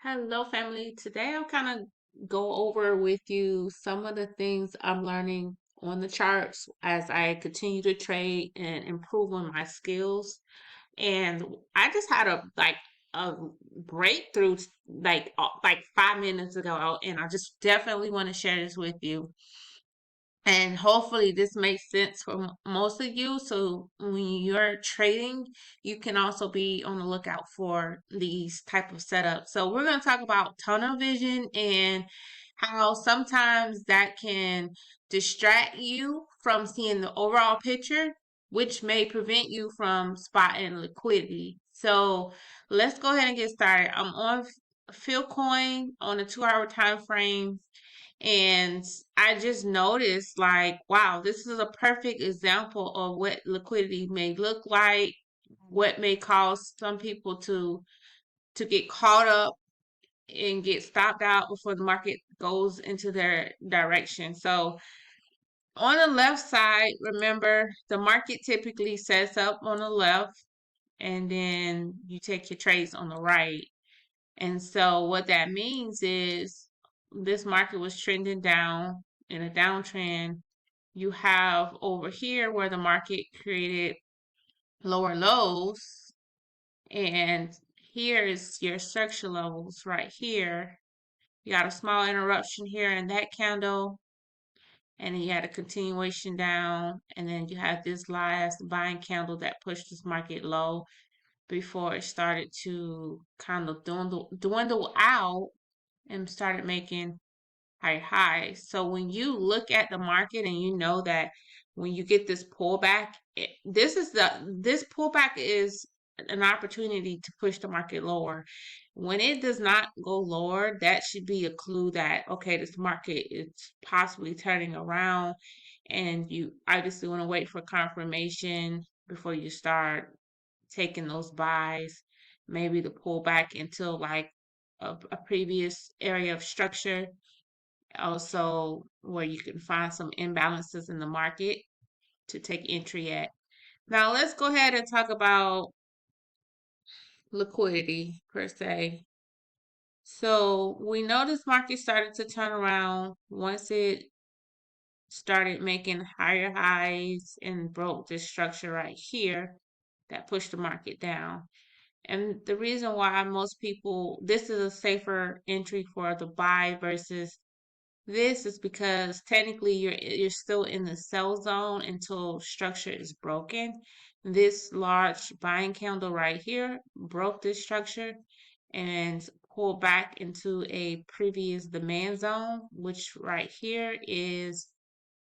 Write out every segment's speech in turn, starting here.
Hello, family. Today I'll kind of go over with you some of the things I'm learning on the charts as I continue to trade and improve on my skills. And I just had a breakthrough like 5 minutes ago, and I just definitely want to share this with you. And hopefully this makes sense for most of you. So when you're trading, you can also be on the lookout for these type of setups. So we're going to talk about tunnel vision and how sometimes that can distract you from seeing the overall picture, which may prevent you from spotting liquidity. So let's go ahead and get started. I'm on Philcoin on a 2 hour time frame. And I just noticed, like, wow, this is a perfect example of what liquidity may look like, what may cause some people to get caught up and get stopped out before the market goes into their direction. So on the left side, remember the market typically sets up on the left and then you take your trades on the right. And so what that means is this market was trending down in a downtrend. You have over here where the market created lower lows, and here is your structure levels right here. You got a small interruption here in that candle, and then you had a continuation down, and then you had this last buying candle that pushed this market low before it started to kind of dwindle out and started making higher highs. So when you look at the market and you know that when you get this pullback, this pullback is an opportunity to push the market lower. When it does not go lower, that should be a clue that okay, this market is possibly turning around, and you obviously want to wait for confirmation before you start taking those buys. Maybe to pull back until like a previous area of structure, also where you can find some imbalances in the market to take entry at. Now let's go ahead and talk about liquidity per se. So we know this market started to turn around once it started making higher highs and broke this structure right here that pushed the market down. And the reason why most people, this is a safer entry for the buy versus this is because technically you're still in the sell zone until structure is broken. This large buying candle right here broke this structure and pulled back into a previous demand zone, which right here is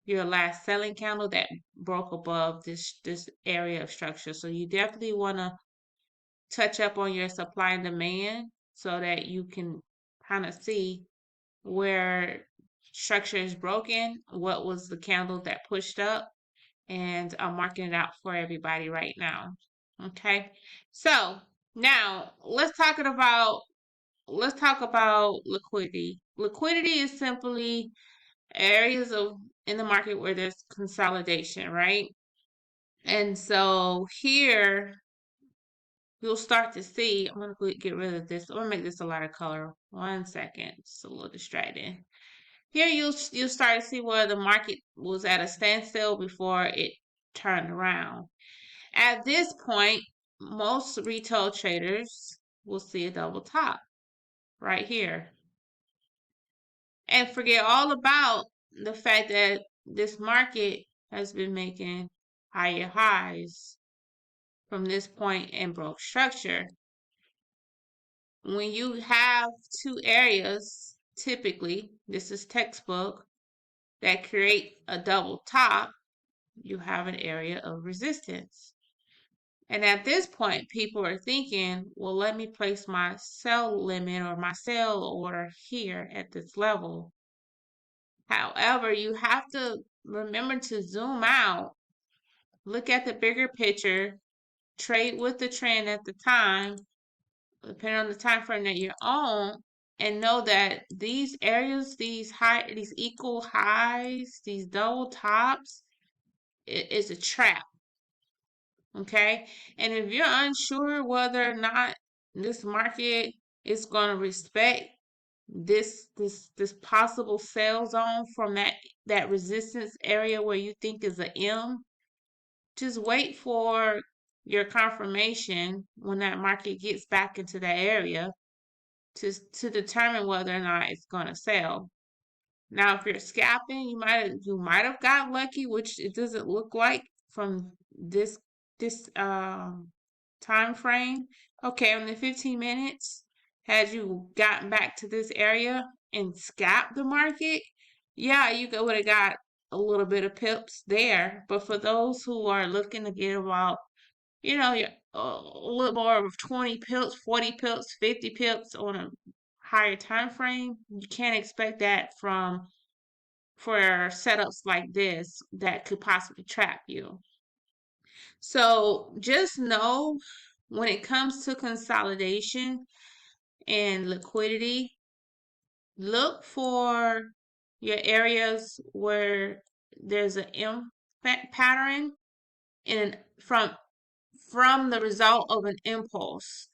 your last selling candle that broke above this area of structure. So you definitely want to touch up on your supply and demand so that you can kind of see where structure is broken, what was the candle that pushed up, and I'm marking it out for everybody right now. Okay. So now let's talk about liquidity. Liquidity is simply areas of in the market where there's consolidation, right? And so here you'll start to see, I'm gonna get rid of this. I'm gonna make this a lighter color. 1 second. It's a little distracting. Here you'll start to see where the market was at a standstill before it turned around. At this point, most retail traders will see a double top right here and forget all about the fact that this market has been making higher highs from this point and broke structure. When you have two areas, typically, this is textbook, that create a double top, you have an area of resistance. And at this point, people are thinking, well, let me place my sell limit or my sell order here at this level. However, you have to remember to zoom out, look at the bigger picture, trade with the trend at the time, depending on the time frame that you're on, and know that these areas, these equal highs, these double tops, is a trap. Okay. And if you're unsure whether or not this market it's going to respect this possible sell zone from that resistance area where you think is a M. Just wait for your confirmation when that market gets back into that area to determine whether or not it's going to sell. Now, if you're scalping, you might have got lucky, which it doesn't look like from this time frame. Okay, on the 15 minutes, had you gotten back to this area and scalped the market, yeah, you would have got a little bit of pips there. But for those who are looking to get about, a little more of 20 pips, 40 pips, 50 pips on a higher time frame, you can't expect that for setups like this that could possibly trap you. So just know when it comes to consolidation and liquidity, look for your areas where there's an M pattern and from the result of an impulse.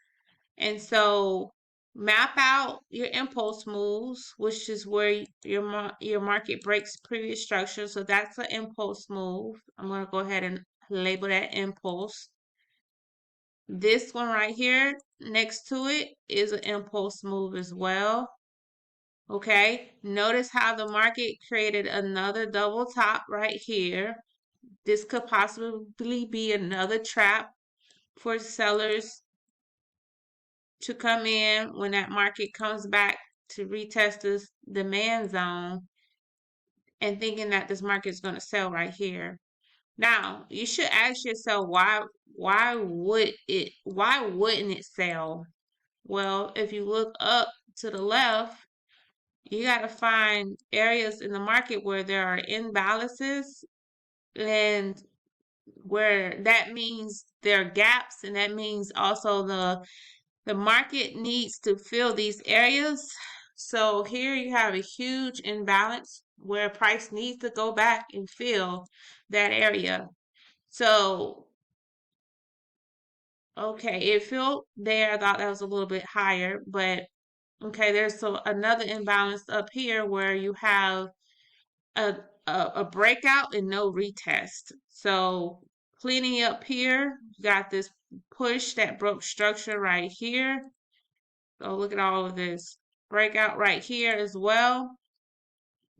And so map out your impulse moves, which is where your market breaks previous structure. So that's an impulse move. I'm going to go ahead and label that impulse. This one right here next to it is an impulse move as well. Okay, notice how the market created another double top right here. This could possibly be another trap for sellers to come in when that market comes back to retest this demand zone and thinking that this market is going to sell right here. Now, you should ask yourself why wouldn't it sell? Well, if you look up to the left, you got to find areas in the market where there are imbalances, and where that means there are gaps, and that means also the market needs to fill these areas. So here you have a huge imbalance where price needs to go back and fill that area. So, okay, it filled there. I thought that was a little bit higher, but okay, there's another imbalance up here where you have a, a breakout and no retest. So cleaning up here, you got this push that broke structure right here. So look at all of this breakout right here as well.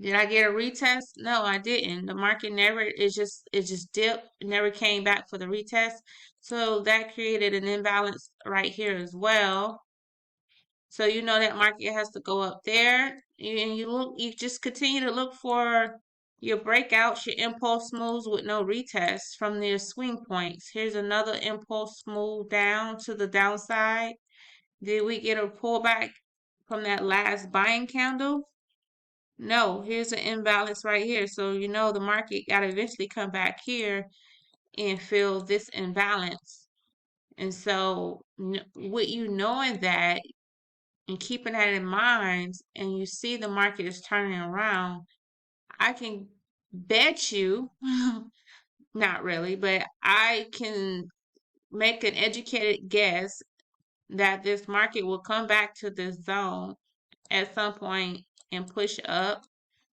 Did I get a retest? No, I didn't. The market it just dipped, never came back for the retest. So that created an imbalance right here as well. So you know that market has to go up there, and you just continue to look for your breakouts, your impulse moves with no retest from their swing points. Here's another impulse move down to the downside. Did we get a pullback from that last buying candle? No, here's an imbalance right here. So you know the market got to eventually come back here and fill this imbalance. And so with you knowing that and keeping that in mind, and you see the market is turning around, I can bet you, not really, but I can make an educated guess that this market will come back to this zone at some point and push up,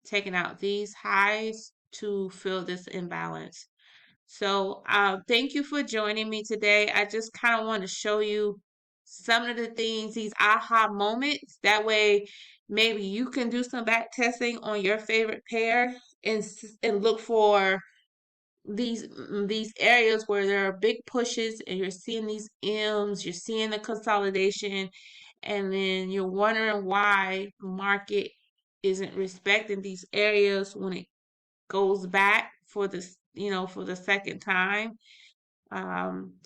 taking out these highs to fill this imbalance. So thank you for joining me today. I just kind of want to show you some of the things, these aha moments. That way, maybe you can do some back testing on your favorite pair and look for these areas where there are big pushes and you're seeing these M's, you're seeing the consolidation, and then you're wondering why the market isn't respecting these areas when it goes back for this, for the second time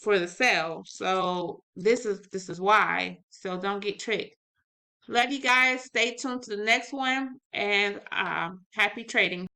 for the sale. So this is why. So don't get tricked. Love you guys. Stay tuned to the next one, and happy trading.